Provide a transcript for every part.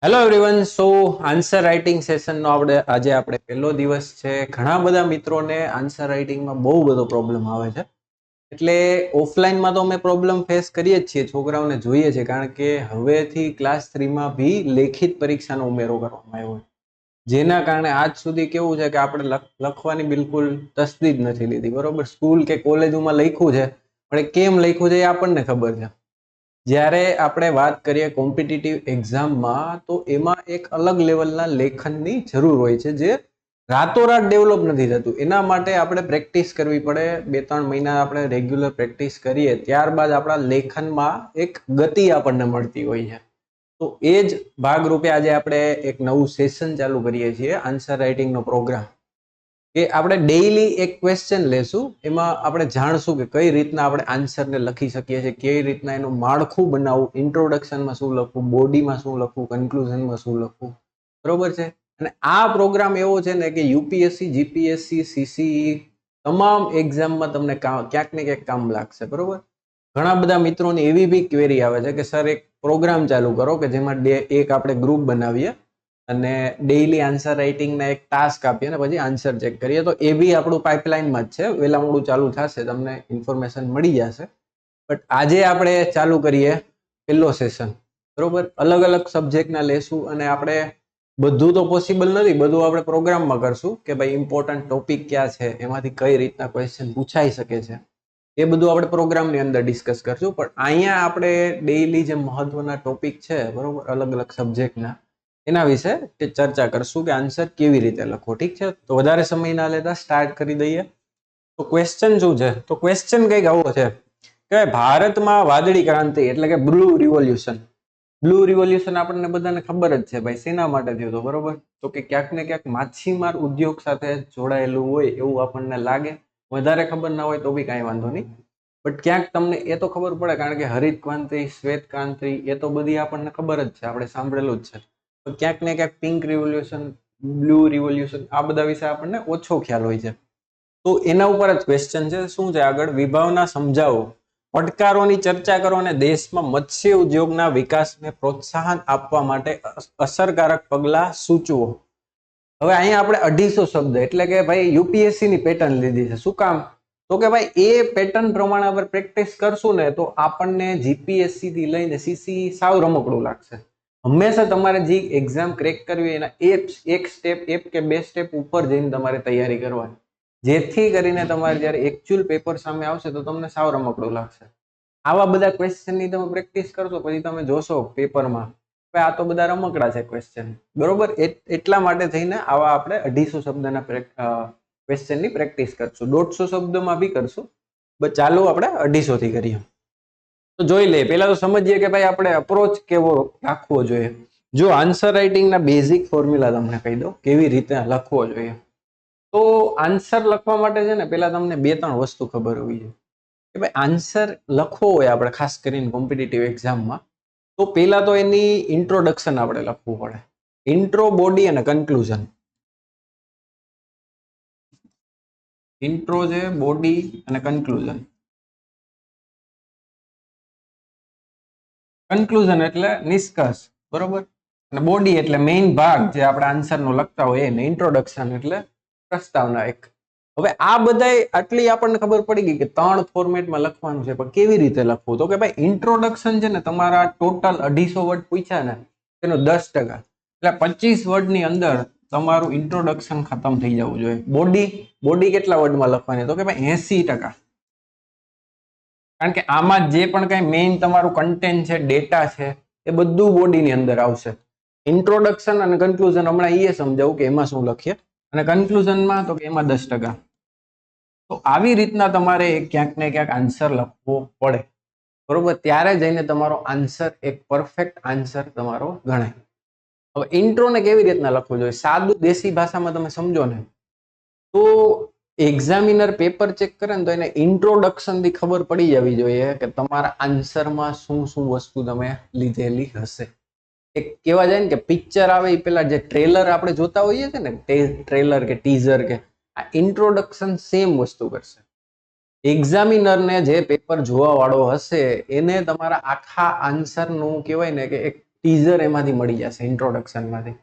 Hello everyone. So answer writing સેશનનો આજે આપણે પહેલો દિવસ છે. ઘણા બધા મિત્રોને આન્સર રાઇટિંગમાં બહુ બધો પ્રોબ્લેમ આવે છે. એટલે ઓફલાઈનમાં તો અમે પ્રોબ્લેમ ફેસ કરીએ જ છીએ, છોકરાઓને જોઈએ છે, કારણ કે હવેથી ક્લાસ 3માં બી લેખિત પરીક્ષાનો ઉમેરો કરવામાં આવ્યો છે. જેના કારણે આજ સુધી કેવું છે કે આપણે લખવાની બિલકુલ તસ્દી જ નથી લીધી. બરોબર, સ્કૂલ કે કોલેજોમાં લખ્યું છે, પણ એ કેમ લખ્યું છે એ આપણને ખબર છે. જ્યારે આપણે વાત કરીએ કોમ્પિટિટિવ એક્ઝામમાં, તો એમાં એક અલગ લેવલના લેખનની જરૂર હોય છે, જે રાતોરાત ડેવલપ નથી થતું. એના માટે આપણે પ્રેક્ટિસ કરવી પડે. 2-3 મહિના આપણે રેગ્યુલર પ્રેક્ટિસ કરીએ, ત્યારબાદ આપણા લેખનમાં એક ગતિ આપણને મળતી હોય છે. તો એ જ ભાગરૂપે આજે આપણે એક નવું સેશન ચાલુ કરીએ છીએ, આન્સર રાઇટિંગનો પ્રોગ્રામ. કે આપણે ડેઈલી એક ક્વેશ્ચન લેશું, એમાં આપણે જાણશું કે કઈ રીતના આપણે આન્સરને લખી શકીએ છીએ, કેવી રીતના એનું માળખું બનાવવું, ઇન્ટ્રોડક્શનમાં શું લખવું, બોડીમાં શું લખવું, કન્ક્લુઝનમાં શું લખવું. બરોબર છે. અને આ પ્રોગ્રામ એવો છે ને કે યુપીએસસી, જીપીએસસી, સીસીઈ તમામ એક્ઝામમાં તમને ક્યાંક ને ક્યાંક કામ લાગશે. બરોબર. ઘણા બધા મિત્રોની એવી બી ક્વેરી આવે છે કે સર એક પ્રોગ્રામ ચાલુ કરો કે જેમાં એક આપણે ગ્રુપ બનાવીએ અને ડેઈલી આન્સર રાઇટિંગના એક ટાસ્ક આપીએ ને પછી આન્સર ચેક કરીએ. તો એ બી આપણું પાઇપલાઇનમાં જ છે, વહેલા મોડું ચાલુ થશે, તમને ઇન્ફોર્મેશન મળી જશે. બટ આજે આપણે ચાલુ કરીએ પહેલો સેશન. બરોબર, અલગ અલગ સબ્જેક્ટના લેશું અને આપણે બધું તો પોસિબલ નથી, બધું આપણે પ્રોગ્રામમાં કરશું કે ભાઈ ઇમ્પોર્ટન્ટ ટોપિક ક્યાં છે, એમાંથી કઈ રીતના ક્વેશ્ચન પૂછાઈ શકે છે, એ બધું આપણે પ્રોગ્રામની અંદર ડિસ્કસ કરશું. પણ અહીંયા આપણે ડેઈલી જે મહત્વના ટોપિક છે, બરોબર, અલગ અલગ સબ્જેક્ટના, એના વિશે ચર્ચા કરશું કે આન્સર કેવી રીતે લખવો. ઠીક છે, તો વધારે સમય ના લેતા સ્ટાર્ટ કરી દઈએ. તો ક્વેશ્ચન શું છે? તો ક્વેશ્ચન કંઈક આવો છે કે ભારતમાં વાદળી ક્રાંતિ એટલે કે બ્લુ રિવોલ્યુશન. બ્લુ રિવોલ્યુશન આપણને બધાને ખબર જ છે ભાઈ, શેના માટે થયું હતું. બરોબર, તો કે ક્યાંક ને ક્યાંક માછીમાર ઉદ્યોગ સાથે જોડાયેલું હોય એવું આપણને લાગે. વધારે ખબર ના હોય તો બી કાંઈ વાંધો નહીં, બટ ક્યાંક તમને એ તો ખબર પડે, કારણ કે હરિત ક્રાંતિ, શ્વેત ક્રાંતિ, એ તો બધી આપણને ખબર જ છે, આપણે સાંભળેલું જ છે. તો ક્યાંક ને ક્યાંક પિંક રિવોલ્યુશન, બ્લુ રિવોલ્યુશન, આ બધા વિશે આપણને ઓછો ખ્યાલ હોય છે. તો એના ઉપર જ ક્વેશ્ચન છે. શું છે આગળ? વિભાવના સમજાવો, પડકારોની ચર્ચા કરો અને દેશમાં મત્સ્ય ઉદ્યોગના વિકાસને પ્રોત્સાહન આપવા માટે અસરકારક પગલાં સૂચવો. હવે અહીંયા આપણે 250 શબ્દ, એટલે કે ભાઈ યુપીએસસી ની પેટર્ન લીધી છે. શું કામ? તો કે ભાઈ એ પેટર્ન પ્રમાણે આપણે પ્રેક્ટિસ કરશું ને તો આપણને જીપીએસસી થી લઈને સીસી સાવ રમકડું લાગશે. હંમેશા તમારે જે એક્ઝામ ક્રેક કરવી એના એક કે બે સ્ટેપ ઉપર જઈને તમારે તૈયારી કરવાની, જેથી કરીને તમારે જ્યારે એકચ્યુઅલ પેપર સામે આવશે તો તમને સાવ રમકડું લાગશે. આવા બધા ક્વેશ્ચનની તમે પ્રેક્ટિસ કરશો પછી તમે જોશો પેપરમાં આ તો બધા રમકડા છે ક્વેશ્ચન. બરોબર, એટલા માટે થઈને આવા આપણે 250 શબ્દના ક્વેશ્ચનની પ્રેક્ટિસ કરશું. 150 શબ્દમાં બી કરશું, બટ ચાલો આપણે 250 થી કરીએ. તો જોઈ લે, પેલા તો સમજીએ કે ભાઈ આપણે અપ્રોચ કેવો રાખવો જોઈએ. જો આન્સર રાઇટિંગના બેઝિક ફોર્મ્યુલા તમને કહી દો કેવી રીતે લખવો જોઈએ. તો આન્સર લખવા માટે છે ને પેલા તમને 2-3 વસ્તુ ખબર હોવી જોઈએ કે ભાઈ આન્સર લખવો હોય આપણે, ખાસ કરીને કોમ્પિટિટિવ એક્ઝામમાં, તો પેલા તો એની ઇન્ટ્રોડક્શન આપણે લખવું પડે. ઇન્ટ્રો, બોડી અને કન્ક્લુઝન. ઇન્ટ્રો છે, બોડી અને કન્ક્લુઝન. કન્ક્લુઝન એટલે નિષ્કર્ષ, બરોબર, અને બોડી એટલે મેઇન ભાગ જે આપણે આન્સરનો લખતા હોય એને. ઇન્ટ્રોડક્શન એટલે પ્રસ્તાવના એક. હવે આ બધા આટલી આપણને ખબર પડી ગઈ કે 3 ફોર્મેટમાં લખવાનું છે, પણ કેવી રીતે લખવું? તો કે ભાઈ ઇન્ટ્રોડક્શન છે ને, તમારા ટોટલ 250 વર્ડ પૂછ્યા ને તેનો 10%, એટલે 25 વર્ડની અંદર તમારું ઇન્ટ્રોડક્શન ખતમ થઈ જવું જોઈએ. બોડી કેટલા વર્ડમાં લખવાની? તો કે ભાઈ 80%. કારણ કે આમાં જે પણ કઈ મેઇન તમારું કન્ટેન્ટ છે, ડેટા છે, એ બધું બોડીની અંદર આવશે. ઇન્ટ્રોડક્શન અને કન્ક્લુઝન હમણાં એ સમજાવું કે એમાં શું લખીએ, અને કન્ક્લુઝનમાં તો કે એમાં 10%. તો આવી રીતના તમારે ક્યાંક ને ક્યાંક આન્સર લખવો પડે, બરોબર, ત્યારે જઈને તમારો આન્સર એક પરફેક્ટ આન્સર તમારો ગણાય. હવે ઇન્ટ્રોને કેવી રીતના લખવું જોઈએ? સાદું દેશી ભાષામાં તમે સમજો ને તો એક્ઝામિનર પેપર ચેક કરે ને તો એને ઇન્ટ્રોડક્શન થી ખબર પડી જવી જોઈએ કે તમારા આન્સરમાં શું શું વસ્તુ તમે લીધેલી હશે. એક કહેવા જાય ને કે પિક્ચર આવે એ પેલા જે ટ્રેલર આપણે જોતા હોઈએ છે ને, ટ્રેલર કે ટીઝર, કે આ ઇન્ટ્રોડક્શન સેમ વસ્તુ કરશે. એક્ઝામિનરને જે પેપર જોવા વાળો હશે એને તમારા આખા આન્સરનું કહેવાય ને કે એક ટીઝર એમાંથી મળી જશે ઇન્ટ્રોડક્શનમાંથી.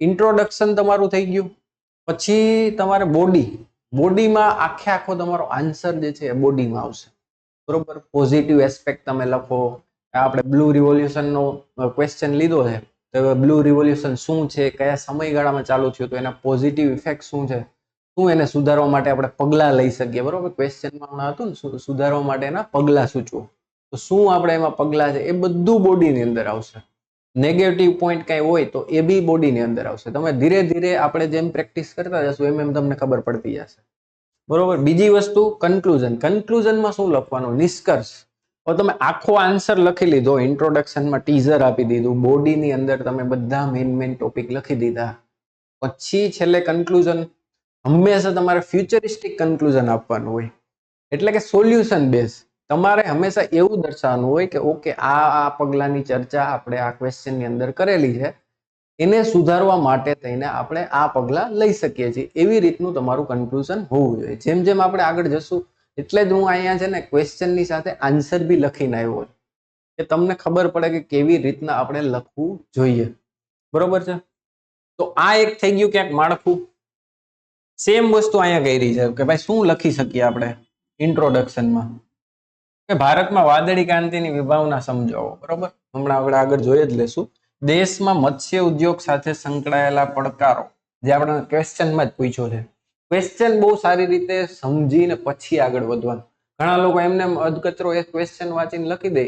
ઇન્ટ્રોડક્શન તમારું થઈ ગયું. પછી તમારે બોડીમાં આખો તમારો આન્સર જે છે એ બોડીમાં આવશે, બરોબર. પોઝિટિવ એસ્પેક્ટ તમે લખો. આપણે બ્લુ રિવોલ્યુશનનો ક્વેશ્ચન લીધો છે, તો બ્લુ રિવોલ્યુશન શું છે, કયા સમયગાળામાં ચાલુ થયું, તો એના પોઝિટિવ ઇફેક્ટ શું છે, શું એને સુધારવા માટે આપણે પગલાં લઈ શકીએ, બરોબર. ક્વેશ્ચનમાં હતું ને સુધારવા માટેના પગલાં સૂચવો, તો શું આપણે એમાં પગલાં છે એ બધું બોડીની અંદર આવશે. નેગેટિવ પોઈન્ટ કઈ હોય તો એ બી બોડીની અંદર આવશે. તમે ધીરે ધીરે આપણે જેમ પ્રેક્ટિસ કરતા જશો એમ તમને ખબર પડતી જશે, બરોબર. બીજી વસ્તુ કન્ક્લુઝનમાં શું લખવાનું, નિષ્કર્ષ. હવે તમે આખો આન્સર લખી લીધો, ઇન્ટ્રોડક્શનમાં ટીઝર આપી દીધું, બોડીની અંદર તમે બધા મેઇન ટોપિક લખી દીધા, પછી છેલ્લે કન્ક્લુઝન. હંમેશા તમારે ફ્યુચરિસ્ટિક કન્ક્લુઝન આપવાનું હોય, એટલે કે સોલ્યુશન બેઝ. તમારે હંમેશા એવું દર્શાવવાનું હોય કે ઓકે આ પગલાની ચર્ચા આપણે આ ક્વેશ્ચનની અંદર કરેલી છે, એને સુધારવા માટે થઈને આપણે આ પગલાં લઈ શકીએ છીએ, એવી રીતનું તમારું કન્ક્લુઝન હોવું જોઈએ. જેમ જેમ આપણે આગળ જશું એટલે જ હું અહીંયા છે ને ક્વેશ્ચનની સાથે આન્સર બી લખીને આવ્યો કે તમને ખબર પડે કે કેવી રીતના આપણે લખવું જોઈએ, બરોબર છે. તો આ એક થઈ ગયું ક્યાંક માળખું. સેમ વસ્તુ અહીંયા કરી છે કે ભાઈ શું લખી શકીએ આપણે ઇન્ટ્રોડક્શનમાં, કે ભારતમાં વાદળી ક્રાંતિની વિભાવના સમજાવો, બરોબર. હમણાં આપણે આગળ જોઈ જ લેશું. દેશમાં મત્સ્ય ઉદ્યોગ સાથે સંકળાયેલા પડકારો, જે આપણે ક્વેશ્ચનમાં જ પૂછ્યો છે. ક્વેશ્ચન બહુ સારી રીતે સમજીને પછી આગળ વધવાનું. ઘણા લોકો એમને અધકચરો એક ક્વેશ્ચન વાંચીને લખી દે,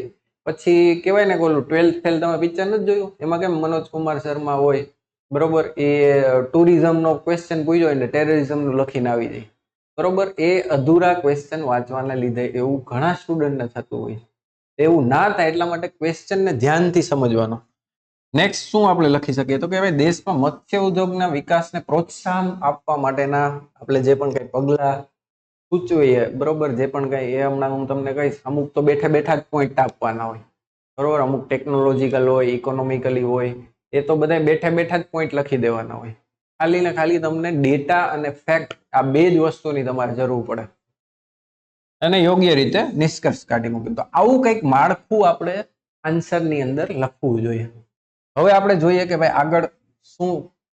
પછી કહેવાય ને કે ઓલું 12th ફેલ તમે પિક્ચર નથી જોયું, એમાં કેમ મનોજ કુમાર શર્મા હોય, બરોબર, એ ટુરિઝમનો ક્વેશ્ચન પૂછ્યો હોય ને ટેરરિઝમનું લખીને આવી જાય, બરોબર. એ અધૂરા ક્વેશ્ચન વાંચવાના લીધે એવું ઘણા સ્ટુડન્ટને થતું હોય. એવું ના થાય એટલા માટે ક્વેશ્ચનને ધ્યાનથી સમજવાનો. નેક્સ્ટ શું આપણે લખી શકીએ તો કે ભાઈ દેશમાં મત્સ્ય ઉદ્યોગના વિકાસને પ્રોત્સાહન આપવા માટેના આપણે જે પણ કઈ પગલા સૂચવીએ, બરોબર, જે પણ કઈ એ હમણાં હું તમને કહીશ. અમુક તો બેઠા બેઠા જ પોઈન્ટ આપવાના હોય, બરોબર. અમુક ટેકનોલોજીકલ હોય, ઇકોનોમિકલી હોય, એ તો બધા બેઠા બેઠા જ પોઈન્ટ લખી દેવાના હોય. ખાલી ને ખાલી તમને ડેટા અને ફેક્ટ, આ બે જ વસ્તુની તમારે જરૂર પડે અને યોગ્ય રીતે નિષ્કર્ષ કાઢી મૂક્યું. તો આવું કંઈક માળખું આપણે આન્સરની અંદર લખવું જોઈએ. હવે આપણે જોઈએ કે ભાઈ આગળ શું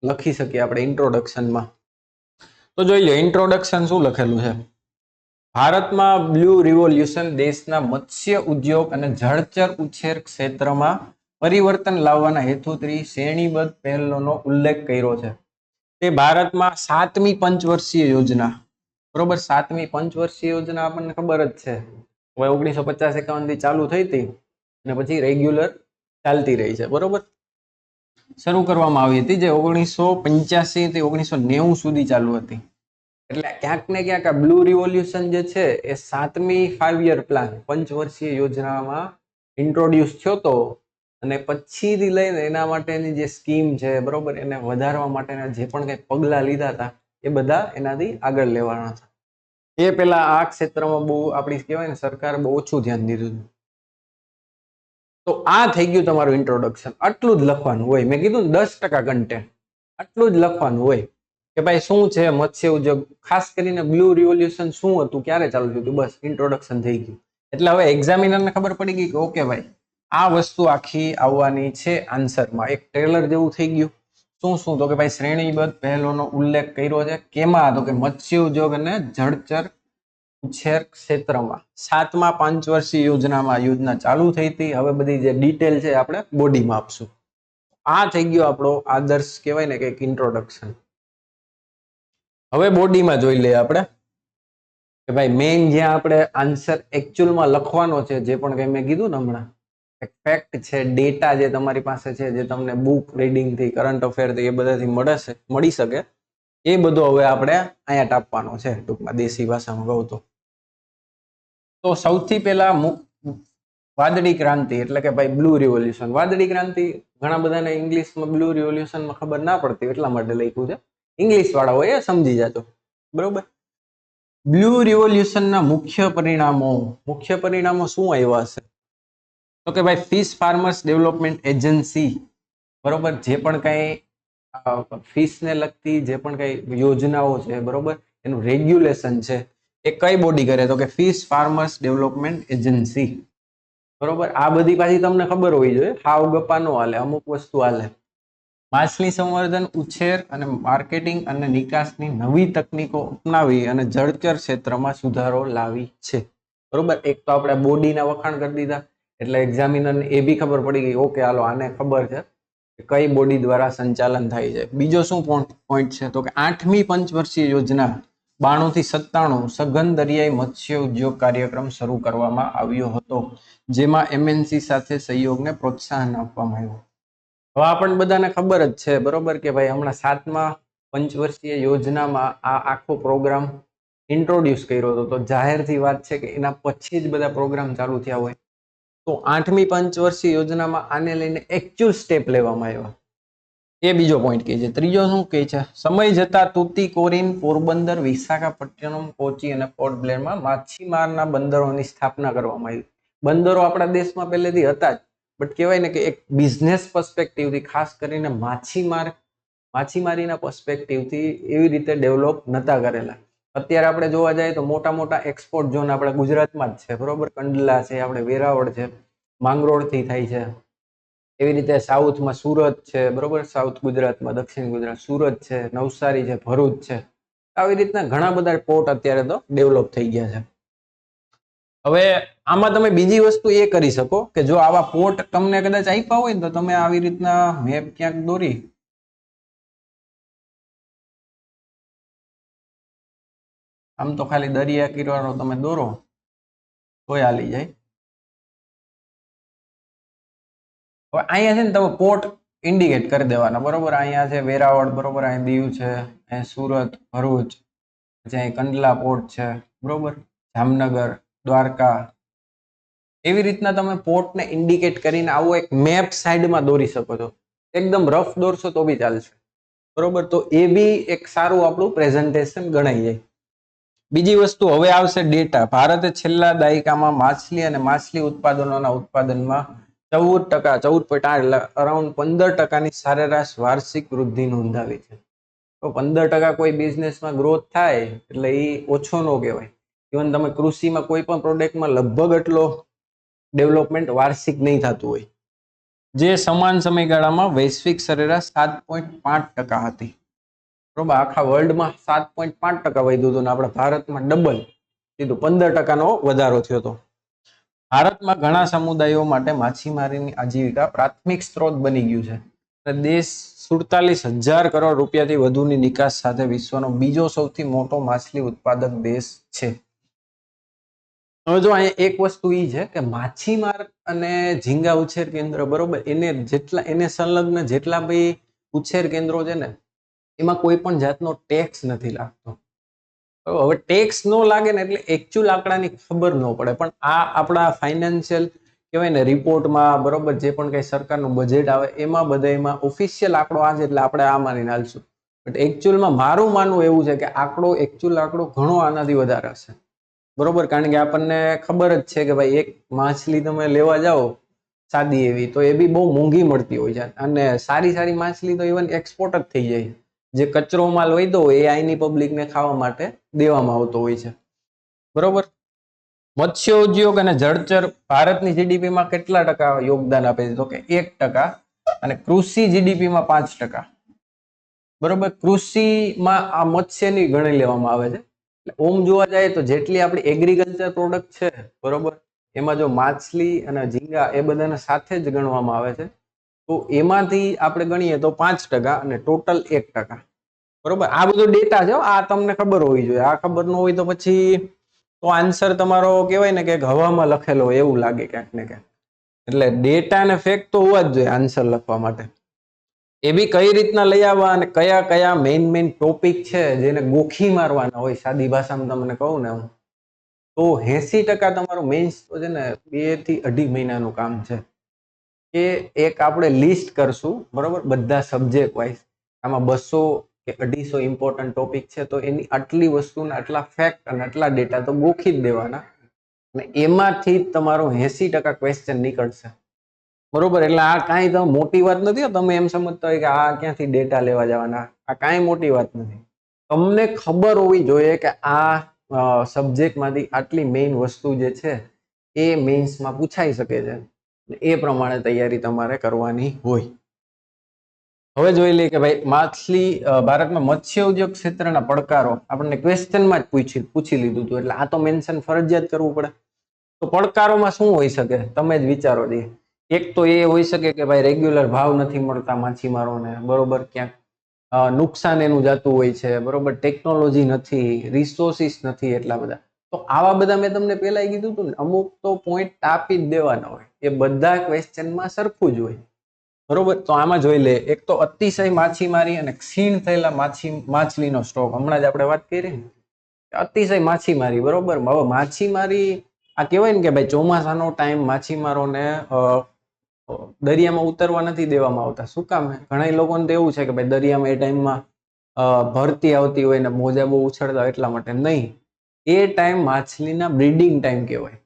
લખી શકીએ આપણે ઇન્ટ્રોડક્શનમાં. તો જોઈ લો ઇન્ટ્રોડક્શન શું લખેલું છે. ભારતમાં બ્લુ રિવોલ્યુશન દેશના મત્સ્ય ઉદ્યોગ અને જળચર ઉછેર ક્ષેત્રમાં પરિવર્તન લાવવાના હેતુથી શ્રેણીબદ્ધ પહેલોનો ઉલ્લેખ કર્યો છે. તે ભારતમાં 7મી પંચવર્ષીય યોજના, બરોબર. 7મી પંચવર્ષીય યોજના આપણને ખબર જ છે, હવે 1950-51 થી ચાલુ થઈ હતી અને પછી રેગ્યુલર ચાલતી રહી છે, બરોબર. શરૂ કરવામાં આવી હતી જે 1985 થી 1990 સુધી ચાલુ હતી. એટલે ક્યાંક ને ક્યાંક આ બ્લુ રિવોલ્યુશન જે છે એ 7મી 5 યર પ્લાન પંચવર્ષીય યોજનામાં ઇન્ટ્રોડ્યુસ થયો હતો, અને પછીથી લઈને એના માટેની જે સ્કીમ છે, બરોબર, એને વધારવા માટેના જે પણ કંઈ પગલાં લીધા હતા એ બધા એનાથી આગળ લેવાના હતા. એ પેલા આ ક્ષેત્રમાં બહુ આપણી કહેવાય ને સરકાર બહુ ઓછું ધ્યાન દીધું હતું. તો આ થઈ ગયું તમારું ઇન્ટ્રોડક્શન. આટલું જ લખવાનું હોય. મેં કીધું 10% કન્ટેન્ટ આટલું જ લખવાનું હોય કે ભાઈ શું છે મત્સ્ય ઉદ્યોગ, ખાસ કરીને બ્લુ રિવોલ્યુશન શું હતું, ક્યારે ચાલુ થયું હતું, બસ ઇન્ટ્રોડક્શન થઈ ગયું. એટલે હવે એક્ઝામિનરને ખબર પડી ગઈ કે ઓકે ભાઈ આ વસ્તુ આખી આવવાની છે આન્સરમાં. એક ટ્રેલર જેવું થઈ ગયું. શું શું તો કે ભાઈ શ્રેણીબદ્ધ પહેલોનો ઉલ્લેખ કર્યો છે. કેમાં તો કે મત્સ્ય ઉદ્યોગ અને જળચર ઉછેર ક્ષેત્રમાં 7મા પંચવર્ષીય યોજના ચાલુ થઈ હતી. હવે બધી જે ડિટેલ છે આપણે બોડીમાં આપશું. આ થઈ ગયો આપણો આદર્શ કહેવાય ને કે ઇન્ટ્રોડક્શન. હવે બોડીમાં જોઈ લઈએ આપણે કે ભાઈ મેઇન જ્યાં આપણે આન્સર એકચ્યુઅલમાં લખવાનો છે, જે પણ કંઈ મેં કીધું ને હમણાં, ફેક્ટ છે, ડેટા જે તમારી પાસે છે, જે તમને બુક રીડિંગથી, કરંટ અફેરથી એ બધાથી મળી શકે, એ બધું હવે આપણે અહીંયા ટાપવાનો છે, ટૂંકમાં દેશી ભાષામાં કહું તો. તો સૌથી પહેલા વાદળી ક્રાંતિ એટલે કે ભાઈ બ્લુ રિવોલ્યુશન. વાદળી ક્રાંતિ ઘણા બધાને ઇંગ્લિશમાં બ્લુ રિવોલ્યુશનમાં ખબર ના પડતી, એટલા માટે લખ્યું છે. ઇંગ્લિશ વાળા હોય એ સમજી જાતો, બરોબર. બ્લુ રિવોલ્યુશનના મુખ્ય પરિણામો શું આવ્યા હશે તો કે ભાઈ ફિશ ફાર્મર્સ ડેવલપમેન્ટ એજન્સી, બરોબર, જે પણ કઈ ફિશને લગતી જે પણ કઈ યોજનાઓ છે, બરોબર, એનું રેગ્યુલેશન છે, એ કઈ બોડી કરે તો કે ફિશ ફાર્મર્સ ડેવલપમેન્ટ એજન્સી. બરોબર, આ બધી પાછી તમને ખબર હોવી જોઈએ. હાવ ગપ્પા નો હાલે, અમુક વસ્તુ હાલે. માછલી સંવર્ધન, ઉછેર અને માર્કેટિંગ અને નિકાસની નવી તકનીકો અપનાવી અને જળચર ક્ષેત્રમાં સુધારો લાવી છે. બરોબર, એક તો આપણે બોડીના વખાણ કરી દીધા, એટલે એક્ઝામિનરને એ બી ખબર પડી ગઈ, ઓકે હાલો આને ખબર છે કે કઈ બોડી દ્વારા સંચાલન થાય છે. બીજો શું પોઈન્ટ છે તો કે 8મી પંચવર્ષીય યોજના 92 થી 97 સઘન દરિયાઈ મત્સ્ય ઉદ્યોગ કાર્યક્રમ શરૂ કરવામાં આવ્યો હતો, જેમાં MNC સાથે સહયોગને પ્રોત્સાહન આપવામાં આવ્યું. હવે આપણને બધાને ખબર જ છે બરોબર કે ભાઈ હમણાં 7મા પંચવર્ષીય યોજનામાં આ આખો પ્રોગ્રામ ઇન્ટ્રોડ્યુસ કર્યો હતો. તો જાહેરથી વાત છે કે એના પછી જ બધા પ્રોગ્રામ ચાલુ થયા હોય. તો 8મી પંચવર્ષીય યોજનામાં આને લઈને એકચ્યુઅલ સ્ટેપ લેવામાં આવ્યા. એ બીજો પોઈન્ટ કહે છે. ત્રીજો શું કહે છે, સમય જતા તુતીકોરીન, પોરબંદર, વિશાખાપટ્ટનમ, કોચી અને પોર્ટ બ્લેરમાં માછીમારના બંદરોની સ્થાપના કરવામાં આવી. બંદરો આપણા દેશમાં પહેલેથી હતા જ, બટ કહેવાય ને કે એક બિઝનેસ પર્સપેક્ટિવથી, ખાસ કરીને માછીમારીના પર્સપેક્ટિવથી એવી રીતે ડેવલપ નતા કરેલા. અત્યારે આપણે જોવા જઈએ તો મોટા મોટા એક્સપોર્ટ ઝોન આપણા ગુજરાતમાં જ છે બરોબર. કંડલા છે, આપણે વેરાવળ છે, માંગરોળથી થાય છે. એવી રીતે સાઉથમાં સુરત છે બરોબર, સાઉથ ગુજરાતમાં, દક્ષિણ ગુજરાત સુરત છે, નવસારી છે, ભરૂચ છે. આવી રીતના ઘણા બધા પોર્ટ અત્યારે તો ડેવલપ થઈ ગયા છે. હવે આમાં તમે બીજી વસ્તુ એ કરી શકો કે જો આવા પોર્ટ તમને કદાચ આપ્યા હોય ને તો તમે આવી રીતના મેપ ક્યાંક દોરી, આમ તો ખાલી દરિયા કિનારો તમે દોરો તોય હાલી જાય. હવે અહીંયા છે ને તમે પોર્ટ ઇન્ડિકેટ કરી દેવાના બરોબર. અહીંયા છે વેરાવળ બરોબર, અહીંયા દીવ છે, અહીંયા સુરત, ભરૂચ, પછી અહીં કંડલા પોર્ટ છે બરોબર, જામનગર, દ્વારકા. એવી રીતના તમે પોર્ટને ઇન્ડિકેટ કરીને આવો એક મેપ સાઈડમાં દોરી શકો છો. એકદમ રફ દોરશો તો બી ચાલશે બરોબર. તો એ બી એક સારું આપણું પ્રેઝન્ટેશન ગણાઈ જાય. બીજી વસ્તુ હવે આવશે ડેટા. ભારતે છેલ્લા દાયકામાં માછલી અને માછલી ઉત્પાદનોના ઉત્પાદનમાં 14%, 14.8 અરાઉન્ડ 15%ની સરેરાશ વાર્ષિક વૃદ્ધિ નોંધાવી છે. તો 15% કોઈ બિઝનેસમાં ગ્રોથ થાય એટલે એ ઓછો ન કહેવાય. ઇવન તમે કૃષિમાં કોઈ પણ પ્રોડક્ટમાં લગભગ એટલો ડેવલપમેન્ટ વાર્ષિક નહીં થતું હોય, જે સમાન સમયગાળામાં વૈશ્વિક સરેરાશ 7.5% હતી બરોબર. આખા વર્લ્ડમાં 7.5% વધ્યું હતું ને આપણા ભારતમાં ડબલ કીધું, 15%નો વધારો થયો હતો. ભારતમાં ઘણા સમુદાયો માટે માછીમારીની આજીવિકા પ્રાથમિક સ્ત્રોત બની ગયું છે. દેશ 47,000 કરોડ રૂપિયાથી વધુની નિકાસ સાથે વિશ્વનો બીજો સૌથી મોટો માછલી ઉત્પાદક દેશ છે. હવે જો અહીંયા એક વસ્તુ એ છે કે માછીમાર અને ઝીંગા ઉછેર કેન્દ્ર બરોબર, એને સંલગ્ન જેટલા બી ઉછેર કેન્દ્રો છે ને એમાં કોઈ પણ જાતનો ટેક્સ નથી લાગતો. હવે ટેક્સ ન લાગે ને એટલે એકચ્યુઅલ આંકડાની ખબર ન પડે, પણ આ આપણા ફાઇનાન્શિયલ કહેવાય ને રિપોર્ટમાં બરોબર, જે પણ કઈ સરકારનું બજેટ આવે એમાં બધામાં ઓફિશિયલ આંકડો આ છે એટલે આપણે આ માનીને હાલશું. બટ એકચ્યુઅલમાં મારું માનવું એવું છે કે એકચ્યુઅલ આંકડો ઘણો આનાથી વધારે હશે બરોબર. કારણ કે આપણને ખબર જ છે કે ભાઈ એક માછલી તમે લેવા જાઓ સાદી એવી તો એ બી બહુ મોંઘી મળતી હોય છે, અને સારી માછલી તો ઇવન એક્સપોર્ટ જ થઈ જાય. જે કચરો માલ વધ્યો હોય એ અહીંની પબ્લિકને ખાવા માટે દેવામાં આવતો હોય છે બરોબર. મત્સ્ય ઉદ્યોગ અને જળચર ભારતની જીડીપીમાં કેટલા ટકા યોગદાન આપે છે તો કે 1%, અને કૃષિ જીડીપીમાં 5%. બરોબર, કૃષિમાં આ મત્સ્યની ગણી લેવામાં આવે છે. ઓમ જોવા જાય તો જેટલી આપણી એગ્રીકલ્ચર પ્રોડક્ટ છે બરોબર, એમાં જો માછલી અને ઝીંગા એ બધાને સાથે જ ગણવામાં આવે છે. તો એમાંથી આપણે ગણીએ તો 5% અને ટોટલ 1%. બરોબર, આ બધો ડેટા છે, આ તમને ખબર હોવી જોઈએ. આ ખબર ન હોય તો પછી તો આન્સર તમારો કહેવાય ને કે હવામાં લખેલો હોય એવું લાગે ક્યાંક ને ક્યાંક. એટલે ડેટા અને ફેક્ટ તો હોવા જ જોઈએ આન્સર લખવા માટે. એ બી કઈ રીતના લઈ આવવા અને કયા મેઇન ટોપિક છે જેને ગોખી મારવાના હોય, સાદી ભાષામાં તમને કહું ને હું તો 80% તમારું મેઇન્સ તો છે ને 2 થી 2.5 મહિનાનું કામ છે. કે એક આપણે લિસ્ટ કરશું બરોબર, બધા સબ્જેક્ટ વાઇઝ. આમાં 200 કે 250 ઇમ્પોર્ટન્ટ ટોપિક છે, તો એની આટલી વસ્તુના આટલા ફેક્ટ અને આટલા ડેટા તો ગોખી જ દેવાના, અને એમાંથી જ તમારો 80% ક્વેશ્ચન નીકળશે બરોબર. એટલે આ કાંઈ તો મોટી વાત નથી. તમે એમ સમજતા હોય કે આ ક્યાંથી ડેટા લેવા જવાના, આ કાંઈ મોટી વાત નથી. તમને ખબર હોવી જોઈએ કે આ સબ્જેક્ટમાંથી આટલી મેઇન વસ્તુ જે છે એ મેઇન્સમાં પૂછાઈ શકે છે, એ પ્રમાણે તૈયારી તમારે કરવાની હોય. હવે જોઈ લઈએ કે ભાઈ માછલી ભારતમાં મત્સ્ય ઉદ્યોગ ક્ષેત્રના પડકારો આપણને ક્વેશ્ચનમાં જ પૂછી લીધું હતું, એટલે આ તો મેન્શન ફરજિયાત કરવું પડે. તો પડકારોમાં શું હોઈ શકે તમે જ વિચારો દે. એક તો એ હોઈ શકે કે ભાઈ રેગ્યુલર ભાવ નથી મળતા માછીમારોને, બરોબર, ક્યાંક નુકસાન એનું જતું હોય છે, બરોબર, ટેકનોલોજી નથી, રિસોર્સિસ નથી એટલા બધા. તો આવા બધા મેં તમને પહેલા કીધું હતું ને, અમુક તો પોઈન્ટ આપી જ દેવાના હોય, એ બધા ક્વેશ્ચનમાં સરખું જ હોય, બરોબર. તો આમાં જોઈ લે, એક તો અતિશય માછીમારી અને ક્ષીણ થયેલા માછલીનો સ્ટોક. હમણાં જ આપણે વાત કરી ને, અતિશય માછીમારી, બરોબર. હવે માછીમારી આ કહેવાય ને કે ભાઈ ચોમાસાનો ટાઈમ માછીમારોને દરિયામાં ઉતરવા નથી દેવામાં આવતા. શું કામ? ઘણા લોકોને તો એવું છે કે ભાઈ દરિયામાં એ ટાઈમમાં ભરતી આવતી હોય ને મોજા બહુ ઉછળતા હોય એટલા માટે. નહીં, એ ટાઈમ માછલીના બ્રીડિંગ ટાઈમ કહેવાય,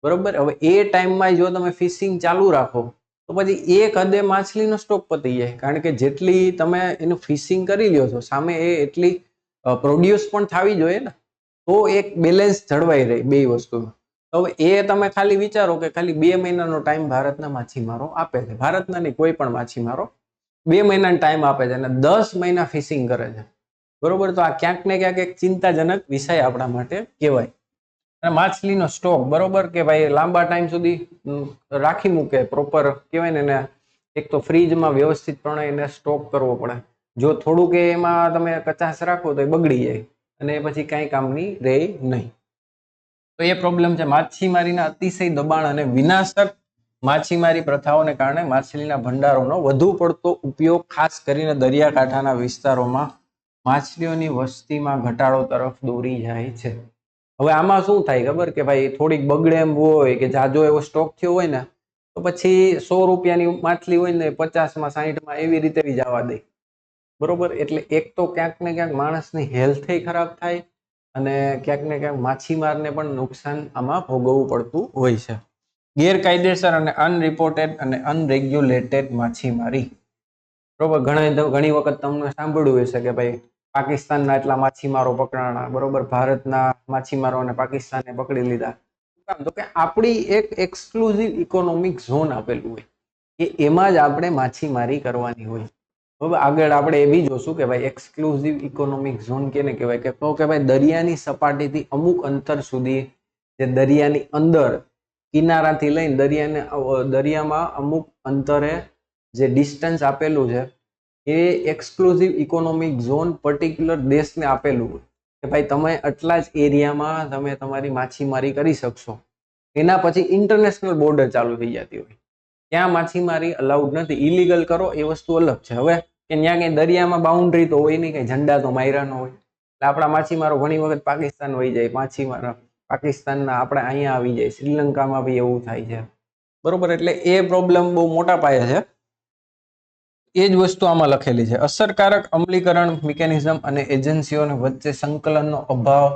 બરોબર. હવે એ ટાઈમમાં જો તમે ફિશિંગ ચાલુ રાખો તો પછી એક હદે માછલીનો સ્ટોક પતી જાય, કારણ કે જેટલી તમે એનું ફિશિંગ કરી લ્યો છો સામે એ એટલી પ્રોડ્યુસ પણ થવી જોઈએ ને, તો એક બેલેન્સ જળવાઈ રહે બે વસ્તુમાં. હવે એ તમે ખાલી વિચારો કે ખાલી 2 મહિનાનો ટાઈમ ભારતના માછીમારો આપે છે, ભારતના નહીં કોઈ પણ માછીમારો 2 મહિનાનો ટાઈમ આપે છે અને 10 મહિના ફિશિંગ કરે છે, બરોબર. તો આ ક્યાંક ને ક્યાંક એક ચિંતાજનક વિષય આપણા માટે કહેવાય. અને માછલીનો સ્ટોક, બરોબર, કે ભાઈ લાંબા ટાઈમ સુધી રાખી મૂકે, પ્રોપર કહેવાય ને, એને એક તો ફ્રીજમાં વ્યવસ્થિતપણે એને સ્ટોક કરવો પડે. જો થોડુંક એમાં તમે કચાશ રાખો તો એ બગડી જાય અને પછી કાંઈ કામની રહે નહીં. તો એ પ્રોબ્લેમ છે. માછીમારીના અતિશય દબાણ અને વિનાશક માછીમારી પ્રથાઓને કારણે માછલીના ભંડારોનો વધુ પડતો ઉપયોગ, ખાસ કરીને દરિયાકાંઠાના વિસ્તારોમાં માછલીઓની વસ્તીમાં ઘટાડો તરફ દોરી જાય છે. હવે આમાં શું થાય ખબર કે ભાઈ થોડીક બગડે એમ હોય કે જાજો એવો સ્ટોક થયો હોય ને, તો પછી 100 રૂપિયાની માછલી હોય ને 50માં 60માં એવી રીતે જવા દે, બરોબર. એટલે એક તો ક્યાંક ને ક્યાંક માણસની હેલ્થ ખરાબ થાય અને ક્યાંક ને ક્યાંક માછીમારને પણ નુકસાન આમાં ભોગવવું પડતું હોય છે. ગેરકાયદેસર અને અનરિપોર્ટેડ અને અનરેગ્યુલેટેડ માછીમારી, બરોબર. ઘણી વખત તમને સાંભળ્યું હશે કે ભાઈ પાકિસ્તાનના એટલા માછીમારો પકડાણા, બરોબર, ભારતના માછીમારોને પાકિસ્તાને પકડી લીધા. તો કે આપણી એક એક્સક્લુઝિવ ઇકોનોમિક ઝોન આપેલું હોય કે એમાં જ આપણે માછીમારી કરવાની હોય. હવે આગળ આપણે એ બી જોશું કે ભાઈ એક્સક્લુઝિવ ઇકોનોમિક ઝોન કેને કહેવાય, કે તો કે ભાઈ દરિયાની સપાટીથી અમુક અંતર સુધી, જે દરિયાની અંદર કિનારાથી લઈને દરિયામાં અમુક અંતરે જે ડિસ્ટન્સ આપેલું છે, એ એક્સક્લુઝિવ ઇકોનોમિક ઝોન પર્ટિક્યુલર દેશને આપેલું હોય કે ભાઈ તમે આટલા જ એરિયામાં તમે તમારી માછીમારી કરી શકશો. એના પછી ઇન્ટરનેશનલ બોર્ડર ચાલુ થઈ જતી હોય, ત્યાં માછીમારી અલાઉડ નથી, ઇલીગલ કરો એ વસ્તુ અલગ છે. હવે કે ત્યાં કઈ દરિયામાં બાઉન્ડ્રી તો હોય નહીં, કઈ ઝંડા તો માર્યા ન હોય, એટલે આપણા માછીમારો ઘણી વખત પાકિસ્તાન વહી જાય, માછીમારો પાકિસ્તાનના આપણે અહીંયા આવી જાય, શ્રીલંકામાં બી એવું થાય છે, બરોબર. એટલે એ પ્રોબ્લેમ બહુ મોટા પાયે છે. એ જ વસ્તુ આમાં લખેલી છે. અસરકારક અમલીકરણ મિકેનિઝમ અને એજન્સીઓને વચ્ચે સંકલનનો અભાવ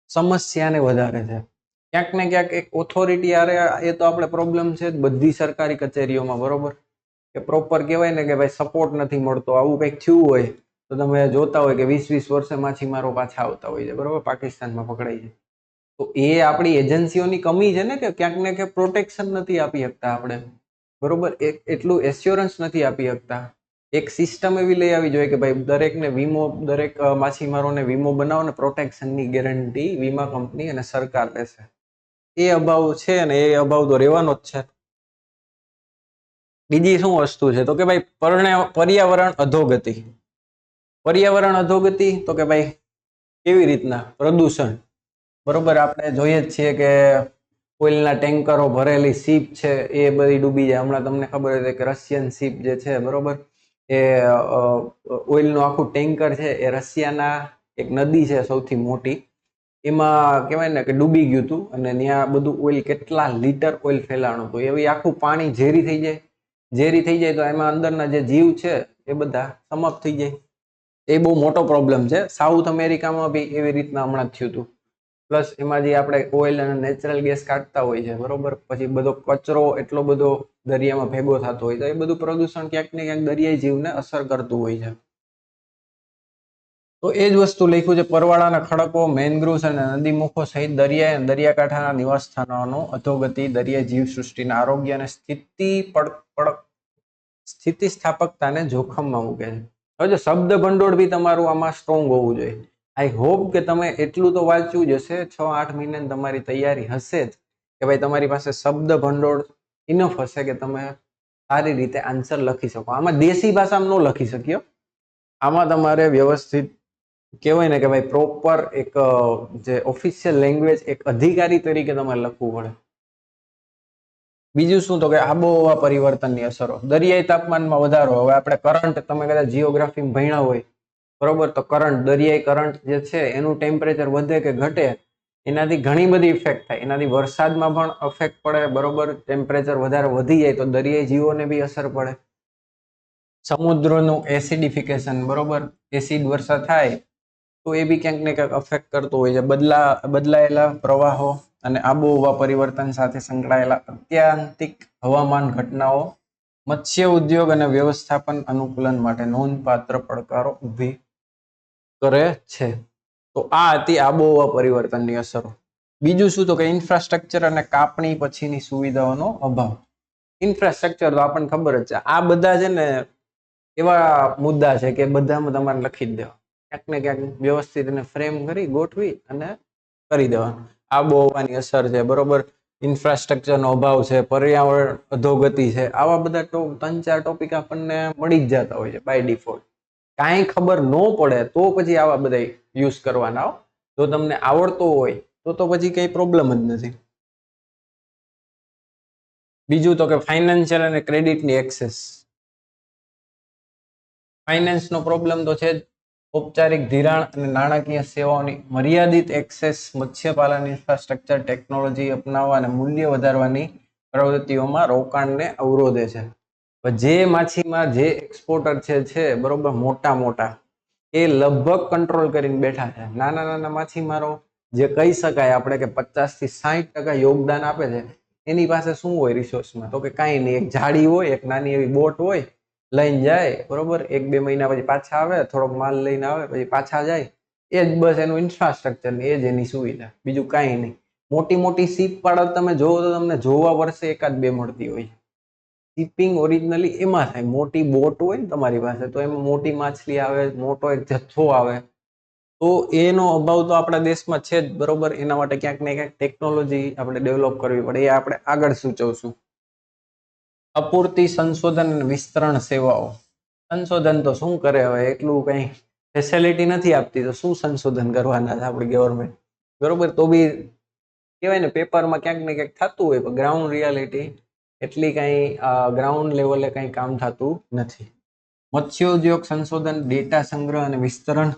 સમસ્યાને વધારે છે. ક્યાંક ને ક્યાંક એક ઓથોરિટી આરે એ તો આપણે પ્રોબ્લેમ છે જ બધી સરકારી કચેરીઓમાં, બરોબર, કે પ્રોપર કહેવાય ને કે ભાઈ સપોર્ટ નથી મળતો. આવું કંઈક થયું હોય તો તમે જોતા હોય કે 20-20 વર્ષે માછીમારો પાછા આવતા હોય છે, બરોબર, પાકિસ્તાનમાં પકડાઈ છે. તો એ આપણી એજન્સીઓની કમી છે ને, કે ક્યાંક ને ક્યાંક પ્રોટેક્શન નથી આપી શકતા આપણે, બરોબર, એટલું એશ્યોરન્સ નથી આપી શકતા. એક સિસ્ટમ એવી લઈ આવી જોઈએ કે ભાઈ દરેકને વીમો, દરેક માછીમારોને વીમો બનાવો ને પ્રોટેક્શનની ગેરંટી વીમા કંપની અને સરકાર લેશે. એ અભાવ છે ને એ અભાવ તો રહેવાનો જ છે. બીજી શું વસ્તુ છે તો કે ભાઈ પર્યાવરણ અધોગતિ. પર્યાવરણ અધોગતિ તો કે ભાઈ કેવી રીતના? પ્રદૂષણ, બરોબર. આપણે જોઈએ જ છીએ કે ઓઇલના ટેન્કરો ભરેલી શીપ છે એ બધી ડૂબી જાય. હમણાં તમને ખબર હોય કે રશિયન શીપ જે છે, બરોબર, એ ઓઇલનું આખું ટેન્કર છે એ રશિયાના એક નદી છે સૌથી મોટી, એમાં કહેવાય ને કે ડૂબી ગયું હતું અને ત્યાં બધું ઓઇલ, કેટલા લીટર ઓઇલ ફેલાણું હતું. એવી આખું પાણી ઝેરી થઈ જાય. ઝેરી થઈ જાય તો એમાં અંદરના જે જીવ છે એ બધા સમાપ્ત થઈ જાય. એ બહુ મોટો પ્રોબ્લેમ છે. સાઉથ અમેરિકામાં બી એવી રીતના હમણાં જ થયું હતું. પ્લસ એમાં જે આપણે ઓઇલ અને નેચરલ ગેસ કાઢતા હોય છે, બરોબર, પછી બધો કચરો એટલો બધો દરિયામાં ભેગો થતો હોય, તો એ બધું પ્રદૂષણ ક્યાંક ને ક્યાંક દરિયાઈ જીવને અસર કરતું હોય છે. તો એ જ વસ્તુ લખ્યું છે, પરવાળાના ખડકો, મેનગ્રુવ્સ અને નદીમુખો સહિત દરિયા અને દરિયાકાંઠાના નિવાસ સ્થાનોનો અધોગતિ દરિયાઈ જીવસૃષ્ટિના આરોગ્ય અને સ્થિતિસ્થાપકતાને જોખમમાં મૂકે છે. હવે જો શબ્દ ભંડોળ બી તમારું આમાં સ્ટ્રોંગ હોવું જોઈએ. આઈ હોપ કે તમે એટલું તો વાંચ્યું જ હશે, 6-8 મહિનાની તમારી તૈયારી હશે જ કે ભાઈ તમારી પાસે શબ્દ ભંડોળ ઇનફ હશે કે તમે સારી રીતે આન્સર લખી શકો. આમાં દેશી ભાષામાં ન લખી શક્યો, આમાં તમારે વ્યવસ્થિત કહેવાય ને કે ભાઈ પ્રોપર એક જે ઓફિશિયલ લેંગ્વેજ એક અધિકારી તરીકે તમારે લખવું પડે. બીજું શું તો કે આબોહવા પરિવર્તનની અસરો, દરિયાઈ તાપમાનમાં વધારો. હવે આપણે કરંટ, તમે કદાચ જીઓગ્રાફીમાં ભણ્યા હોય બરોબર, તો કરંટ, દરિયાઈ કરંટ જે છે એનું ટેમ્પરેચર વધે કે ઘટે એનાથી ઘણી બધી ઇફેક્ટ થાય. એનાથી વરસાદમાં પણ અફેક્ટ પડે બરોબર. ટેમ્પરેચર વધારે વધી જાય તો દરિયાઈ જીવોને બી અસર પડે. સમુદ્રનું એસિડિફિકેશન બરોબર, એસિડ વર્ષા થાય તો એ બી ક્યાંક ને ક્યાંક અફેક્ટ કરતો હોય છે. બદલાયેલા પ્રવાહો અને આબોહવા પરિવર્તન સાથે સંકળાયેલા અત્યાંતિક હવામાન ઘટનાઓ મત્સ્ય ઉદ્યોગ અને વ્યવસ્થાપન અનુકૂલન માટે નોંધપાત્ર પડકારો ઊભી કરે છે. તો આ હતી આબોહવા પરિવર્તનની અસરો. બીજું શું તો કે ઇન્ફ્રાસ્ટ્રક્ચર અને કાપણી પછીની સુવિધાઓનો અભાવ. ઇન્ફ્રાસ્ટ્રક્ચર તો આપણને ખબર જ છે, આ બધા છે ને એવા મુદ્દા છે કે બધામાં તમારે લખી જ દેવા, ક્યાંક ને ક્યાંક વ્યવસ્થિત એને ફ્રેમ કરી ગોઠવી અને કરી દેવાનું. આબોહવાની અસર છે બરોબર, ઇન્ફ્રાસ્ટ્રક્ચરનો અભાવ છે, પર્યાવરણ અધોગતિ છે, આવા બધા 3-4 ટોપિક આપણને મળી જ જતા હોય છે બાય ડિફોલ્ટ. કાંઈ ખબર ન પડે તો પછી આવા બધા યુઝ કરવાના હો. જો તમને આવડતો હોય તો પછી કઈ પ્રોબ્લેમ જ નથી. બીજું તો કે ફાઇનાન્શિયલ અને ક્રેડિટની એક્સેસ. ફાઇનાન્સનો પ્રોબ્લેમ તો છે જ. ઔપચારિક ધિરાણ અને નાણાકીય સેવાઓની મર્યાદિત એક્સેસ મત્સ્યપાલન ઇન્ફ્રાસ્ટ્રક્ચર ટેકનોલોજી અપનાવવા અને મૂલ્ય વધારવાની પ્રવૃત્તિઓમાં રોકાણને અવરોધે છે. જે માછીમાર, જે એક્સપોર્ટર છે બરોબર, મોટા એ લગભગ કંટ્રોલ કરીને બેઠા છે. નાના નાના માછીમારો જે કહી શકાય આપણે કે 50-60% યોગદાન આપે છે, એની પાસે શું હોય રિસોર્સમાં? તો કે કાંઈ નહીં, એક જાળી હોય, એક નાની એવી બોટ હોય, લઈને જાય બરોબર, 1-2 મહિના પછી પાછા આવે, થોડોક માલ લઈને આવે પછી પાછા જાય. એ જ બસ એનું ઇન્ફ્રાસ્ટ્રક્ચર ને એ જ એની સુવિધા, બીજું કાંઈ નહીં. મોટી શીપ પાડો તમે જોવો તો તમને જોવા વર્ષે 1-2 મળતી હોય. શિપિંગ ઓરિજિનલી એમાં થાય, મોટી બોટ હોય ને તમારી પાસે તો એમાં મોટી માછલી આવે, મોટો એક જથ્થો આવે. તો એનો અભાવ તો આપણા દેશમાં છે જ બરોબર. એના માટે ક્યાંક ને ક્યાંક ટેકનોલોજી આપણે ડેવલપ કરવી પડે, એ આપણે આગળ સૂચવશું. અપૂરતી સંશોધન અને વિસ્તરણ સેવાઓ. સંશોધન તો શું કરે હવે, એટલું કઈ ફેસિલિટી નથી આપતી તો શું સંશોધન કરવાના છે આપણી ગવર્મેન્ટ બરોબર. તો બી કહેવાય ને પેપરમાં ક્યાંક ને ક્યાંક થતું હોય, પણ ગ્રાઉન્ડ રિયાલિટી એટલી કઈ ગ્રાઉન્ડ લેવલે કઈ કામ થતું નથી. મત્સ્યોદ્યોગ સંશોધન, ડેટા સંગ્રહ અને વિસ્તરણ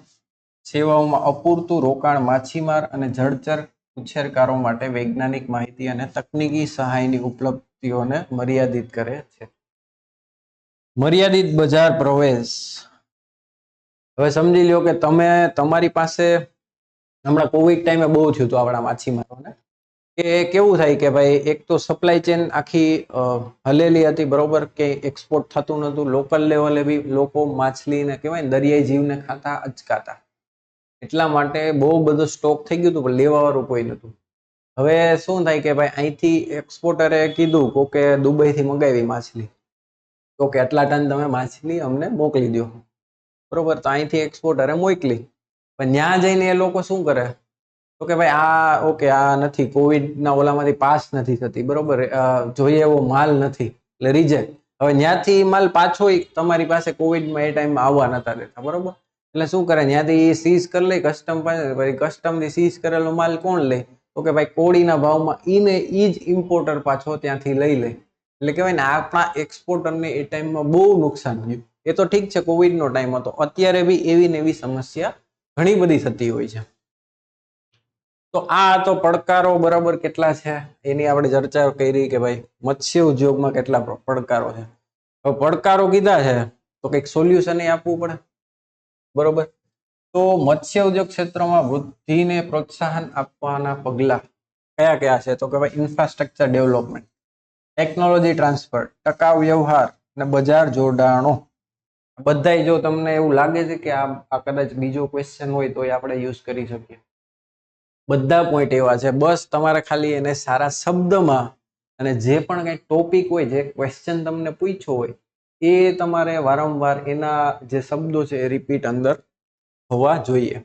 સેવાઓમાં અપૂરતું રોકાણ માછીમાર અને જળચર ઉછેરકારો માટે વૈજ્ઞાનિક માહિતી અને તકનીકી સહાયની ઉપલબ્ધિઓને મર્યાદિત કરે છે. મર્યાદિત બજાર પ્રવેશ. હવે સમજી લો કે તમે, તમારી પાસે હમણાં કોવિડ ટાઈમે બહુ થયું હતું આપણા માછીમારોને, કે કેવું થાય કે ભાઈ એક તો સપ્લાય ચેન આખી હલેલી હતી બરોબર, કે એક્સપોર્ટ થતું નહોતું. લોકલ લેવલે બી લોકો માછલીને કહેવાય ને દરિયાઈ જીવને ખાતા અચકાતા, એટલા માટે બહુ બધો સ્ટોક થઈ ગયું હતું, પણ લેવા વાળું કોઈ નહોતું. હવે શું થાય કે ભાઈ અહીંથી એક્સપોર્ટરે કીધું કે દુબઈથી મંગાવી માછલી, તો કે આટલા ટન તમે માછલી અમને મોકલી દો બરોબર. તો અહીંથી એક્સપોર્ટરે મોકલી, પણ ત્યાં જઈને એ લોકો શું કરે તો કે ભાઈ આ ઓકે, આ નથી, કોવિડના ઓલામાંથી પાસ નથી થતી બરોબર, જોઈએ એવો માલ નથી એટલે રિજેક્ટ. હવે ત્યાંથી માલ પાછો તમારી પાસે કોવિડમાં એ ટાઈમમાં આવવા નતા દેતા બરોબર. એટલે શું કરે, ત્યાંથી સીઝ કરી લે કસ્ટમ પાસે, પછી કસ્ટમથી સીઝ કરેલો માલ કોણ લે તો કે ભાઈ કોળીના ભાવમાં ઈ જ ઇમ્પોર્ટર પાછો ત્યાંથી લઈ લે. એટલે કહેવાય ને આપણા એક્સપોર્ટરને એ ટાઈમમાં બહુ નુકસાન થયું. એ તો ઠીક છે કોવિડનો ટાઈમ હતો, અત્યારે બી એવી ને એવી સમસ્યા ઘણી બધી થતી હોય છે. તો આ તો પડકારો બરાબર કેટલા છે એની આપણે ચર્ચા કરી કે ભાઈ મત્સ્ય ઉદ્યોગમાં કેટલા પડકારો છે. હવે પડકારો કીધા છે તો કંઈક સોલ્યુશન એ આપવું પડે બરોબર. તો મત્સ્ય ઉદ્યોગ ક્ષેત્રમાં વૃદ્ધિને પ્રોત્સાહન આપવાના પગલા કયા કયા છે તો કે ભાઈ ઇન્ફ્રાસ્ટ્રક્ચર ડેવલપમેન્ટ, ટેકનોલોજી ટ્રાન્સફર, ટકાઉ વ્યવહાર અને બજાર જોડાણો, બધાય જો તમને એવું લાગે છે કે આ કદાચ બીજો ક્વેશ્ચન હોય તો આપણે યુઝ કરી શકીએ. બધા પોઈન્ટ એવા છે, બસ તમારે ખાલી એને સારા શબ્દમાં અને જે પણ કંઈ ટોપિક હોય, જે ક્વેશ્ચન તમને પૂછ્યો હોય એ તમારે વારંવાર એના જે શબ્દો છે એ રિપીટ અંદર હોવા જોઈએ.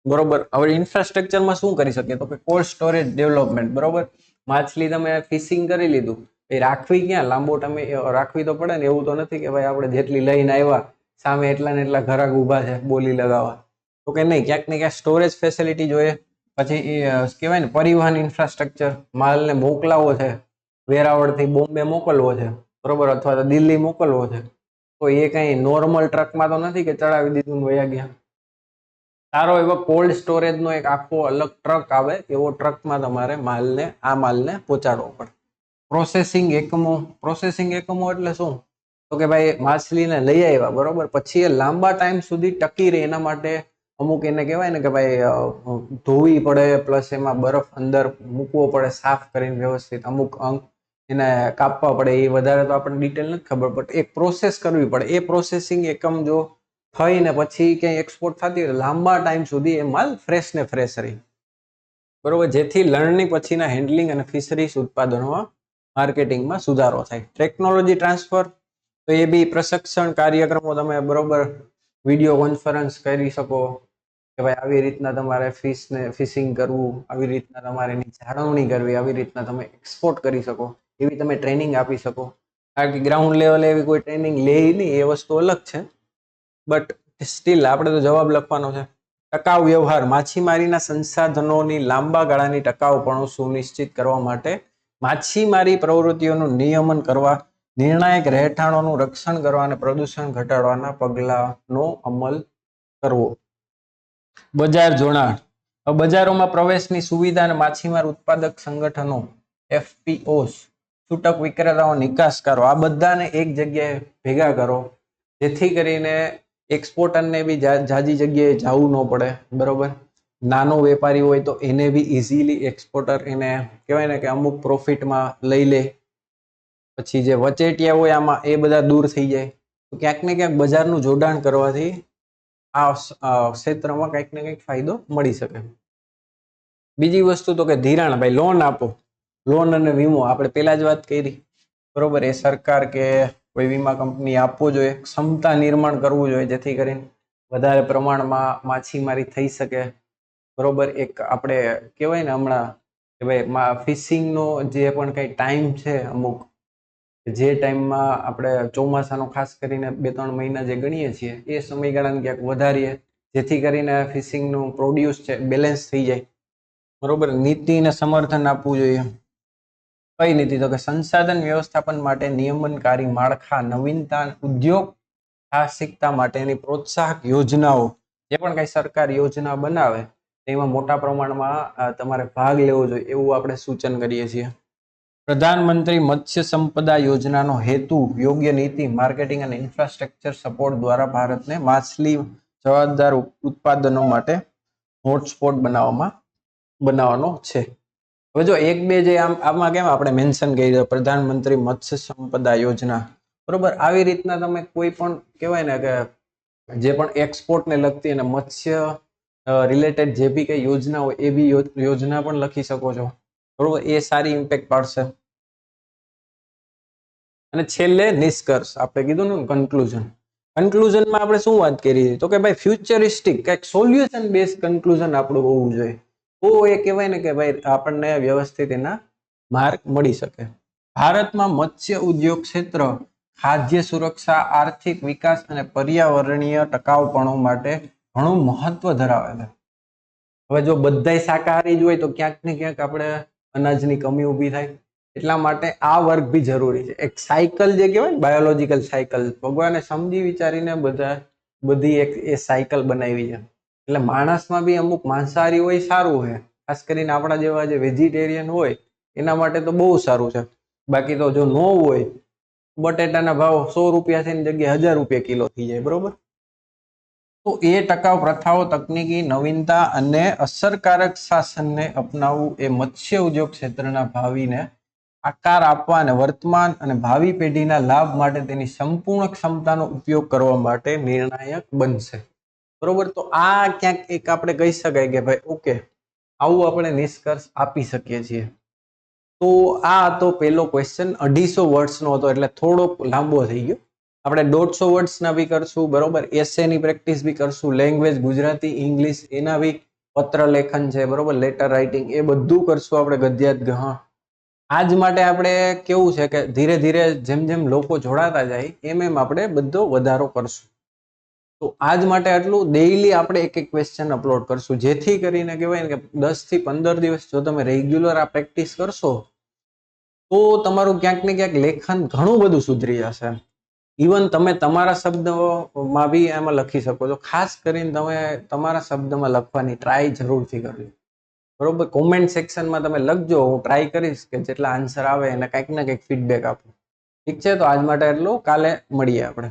બરોબર. હવે ઇન્ફ્રાસ્ટ્રક્ચરમાં શું કરી શકીએ તો કે કોલ્ડ સ્ટોરેજ ડેવલપમેન્ટ. બરોબર. માછલી તમે ફિશિંગ કરી લીધું, એ રાખવી ક્યાં? લાંબો ટાઈમે રાખવી તો પડે ને. એવું તો નથી કે ભાઈ આપણે જેટલી લઈને આવ્યા સામે એટલા ને એટલા ઘરાક ઊભા છે બોલી લગાવવા, તો કે નહીં, ક્યાંક ને ક્યાંક સ્ટોરેજ ફેસિલિટી જોઈએ. પછી એ કહેવાય ને પરિવહન ઇન્ફ્રાસ્ટ્રક્ચર, માલને મોકલાવો છે, વેરાવળથી બોમ્બે મોકલવો છે, બરોબર, અથવા તો દિલ્હી મોકલવો છે, તો એ કઈ નોર્મલ ટ્રકમાં તો નથી કે ચડાવી દીધું ને વયા ગયા. સારો એવો કોલ્ડ સ્ટોરેજનો એક આખો અલગ ટ્રક આવે, એવો ટ્રકમાં તમારે માલને પહોંચાડવો પડે. પ્રોસેસિંગ એકમો એટલે શું? તો કે ભાઈ માછલીને લઈ આવ્યા, બરોબર, પછી એ લાંબા ટાઈમ સુધી ટકી રહે એના માટે અમુક એને કહેવાય ને કે ભાઈ ધોવી પડે, પ્લસ એમાં બરફ અંદર મૂકવો પડે સાફ કરીને વ્યવસ્થિત, અમુક અંગ એને કાપવા પડે. એ વધારે તો આપણને ડિટેલ નથી ખબર, બટ એક પ્રોસેસ કરવી પડે. એ પ્રોસેસિંગ એકમ જો થઈને પછી ક્યાંય એક્સપોર્ટ થતી હોય લાંબા ટાઈમ સુધી એ માલ ફ્રેશ ને ફ્રેશ રહી, બરોબર, જેથી લણણી પછીના હેન્ડલિંગ અને ફિશરીઝ ઉત્પાદનોમાં માર્કેટિંગમાં સુધારો થાય. ટેકનોલોજી ટ્રાન્સફર, તો એ બી પ્રશિક્ષણ કાર્યક્રમો તમે બરોબર વિડીયો કોન્ફરન્સ કરી શકો કે ભાઈ આવી રીતના તમારે ફિશિંગ કરવું, આવી રીતના તમારે એની જાળવણી કરવી, આવી રીતના તમે એક્સપોર્ટ કરી શકો, એવી તમે ટ્રેનિંગ આપી શકો. કારણ કે ગ્રાઉન્ડ લેવલે એવી કોઈ ટ્રેનિંગ લે નહીં, એ વસ્તુ અલગ છે, બટ સ્ટીલ આપણે તો જવાબ લખવાનો છે. ટકાઉ વ્યવહાર, માછીમારીના સંસાધનોની લાંબા ગાળાની ટકાઉપણું સુનિશ્ચિત કરવા માટે માછીમારી પ્રવૃત્તિઓનું નિયમન કરવા, નિર્ણાયક રહેઠાણોનું રક્ષણ કરવા અને પ્રદૂષણ ઘટાડવાના પગલાંનો અમલ કરવો. બજાર જોડાણ, બજારોમાં પ્રવેશની સુવિધા અને માછીમાર ઉત્પાદક સંગઠનો FPOs, છૂટક વિક્રેતાઓ, નિકાસકારો, આ બધાને એક જગ્યાએ ભેગા કરો, જેથી કરીને એક્સપોર્ટરને બી જાજી જગ્યાએ જવું ન પડે, બરોબર. નાનો વેપારી હોય તો એને બી ઇઝીલી એક્સપોર્ટર એને કહેવાય ને કે અમુક પ્રોફિટમાં લઈ લે. પછી જે વચેટિયા હોય આમાં એ બધા દૂર થઈ જાય. તો ક્યાંક ને ક્યાંક બજારનું જોડાણ કરવાથી આ ક્ષેત્રમાં કંઈક ને કંઈક ફાયદો મળી શકે. બીજી વસ્તુ તો કે ધિરાણ, ભાઈ લોન આપો. લોન અને વીમો આપણે પહેલા જ વાત કરી, બરોબર. એ સરકાર કે કોઈ વીમા કંપની આપવો જોઈએ. ક્ષમતા નિર્માણ કરવું જોઈએ, જેથી કરીને વધારે પ્રમાણમાં માછીમારી થઈ શકે, બરોબર. એક આપણે કહેવાય ને હમણાં કે ભાઈ ફિશિંગનો જે પણ કંઈ ટાઈમ છે અમુક, જે ટાઈમમાં આપણે ચોમાસાનો ખાસ કરીને 2-3 મહિના જે ગણીએ છીએ એ સમયગાળાને ક્યાંક વધારીએ, જેથી કરીને ફિશિંગનું પ્રોડ્યુસ છે બેલેન્સ થઈ જાય, બરોબર. નીતિને સમર્થન આપવું જોઈએ. કઈ નીતિ? તો કે સંસાધન વ્યવસ્થાપન માટે નિયમનકારી માળખા, નવીનતા, ઉદ્યોગ સાહસિકતા માટેની પ્રોત્સાહક યોજનાઓ. જે પણ કઈ સરકાર યોજના બનાવે તેમાં મોટા પ્રમાણમાં તમારે ભાગ લેવો જોઈએ, એવું આપણે સૂચન કરીએ છીએ. પ્રધાનમંત્રી મત્સ્ય સંપદા યોજનાનો હેતુ યોગ્ય નીતિ, માર્કેટિંગ અને ઇન્ફ્રાસ્ટ્રક્ચર સપોર્ટ દ્વારા ભારતને માછલી જવાબદાર ઉત્પાદનો માટે હોટસ્પોટ બનાવવાનો છે. હવે જો એક બે જે આમાં કેમ આપણે મેન્શન કરી પ્રધાનમંત્રી મત્સ્ય સંપદા યોજના, બરોબર. આવી રીતના તમે કોઈ પણ કહેવાય ને કે જે પણ એક્સપોર્ટને લગતી અને મત્સ્ય રિલેટેડ જે બી કઈ યોજના હોય એ બી યોજના પણ લખી શકો છો, બરોબર. એ સારી ઇમ્પેક્ટ પાડશે. અને છેલ્લે નિષ્કર્ષ, આપણે કીધું ને કન્ક્લુઝનમાં આપણે શું વાત કરી તો કે ભાઈ ફ્યુચરિસ્ટિક કંઈક સોલ્યુશન બેઝ કન્ક્લુઝન આપણું હોવું જોઈએ. તો એ કહેવાય ને કે ભાઈ આપણને વ્યવસ્થિત એના માર્ક મળી શકે. ભારતમાં મત્સ્ય ઉદ્યોગ ક્ષેત્ર ખાદ્ય સુરક્ષા, આર્થિક વિકાસ અને પર્યાવરણીય ટકાઉપણું માટે ઘણું મહત્વ ધરાવે છે. હવે જો બધાય શાકાહારી જ હોય તો ક્યાંક ને ક્યાંક આપણે અનાજની કમી ઊભી થાય. એટલા માટે આ વર્ક બી જરૂરી છે. એક સાયકલ જે કહેવાય ને બાયોલોજીકલ સાયકલ, ભગવાને સમજી વિચારીને બધી એક એ સાયકલ બનાવી છે. એટલે માણસમાં બી અમુક માંસાહારી હોય સારું છે, ખાસ કરીને આપણા જેવા જે વેજીટેરિયન હોય એના માટે તો બહુ સારું છે. બાકી તો જો ન હોય, બટેટાના ભાવ 100 રૂપિયા થઈને જગ્યાએ 1000 રૂપિયા કિલો થઈ જાય, બરોબર. તો એ ટકાઉ પ્રથાઓ, તકનીકી નવીનતા અને અસરકારક શાસનને અપનાવવું એ મત્સ્ય ઉદ્યોગ ક્ષેત્રના ભાવિને આકાર આપવા અને વર્તમાન અને ભાવિ પેઢીના લાભ માટે તેની સંપૂર્ણ ક્ષમતાનો ઉપયોગ કરવા માટે નિર્ણાયક બનશે. બરોબર, તો આ ક્યાંક એક આપણે કહી શકાય કે ભાઈ ઓકે, આવું આપણે નિષ્કર્ષ આપી શકીએ છીએ. તો આ હતો પહેલો ક્વેશ્ચન, 250 વર્ડ્સનો હતો એટલે થોડોક લાંબો થઈ ગયો. આપણે 150 વર્ડ્સના બી કરશું, બરોબર, એસેની પ્રેક્ટિસ બી કરશું, લેંગ્વેજ ગુજરાતી ઇંગ્લિશ એના બી પત્ર લેખન છે, બરોબર, લેટર રાઇટિંગ એ બધું કરશું આપણે ગદ્યાત્મક. હા, આજ માટે આપણે કેવું છે કે ધીરે ધીરે જેમ જેમ લોકો જોડાતા જાય એમ આપણે બધો વધારો કરશું. તો આજ માટે આટલું. ડેઈલી આપણે એક એક ક્વેશ્ચન અપલોડ કરશું, જેથી કરીને કહેવાય ને કે 10 થી 15 દિવસ જો તમે રેગ્યુલર આ પ્રેક્ટિસ કરશો તો તમારું ક્યાંક ને ક્યાંક લેખન ઘણું બધું સુધરી જશે. ઇવન તમે તમારા શબ્દમાં બી એમાં લખી શકો છો. ખાસ કરીને તમે તમારા શબ્દમાં લખવાની ટ્રાય જરૂરથી કરજો. બરોબર, કોમેન્ટ સેક્શનમાં તમે લખજો, હું ટ્રાય કરીશ કે જેટલા આન્સર આવે એને કંઈક ને કંઈક ફીડબેક આપો. ઠીક છે, તો આજ માટે એટલું, કાલે મળીએ આપણે.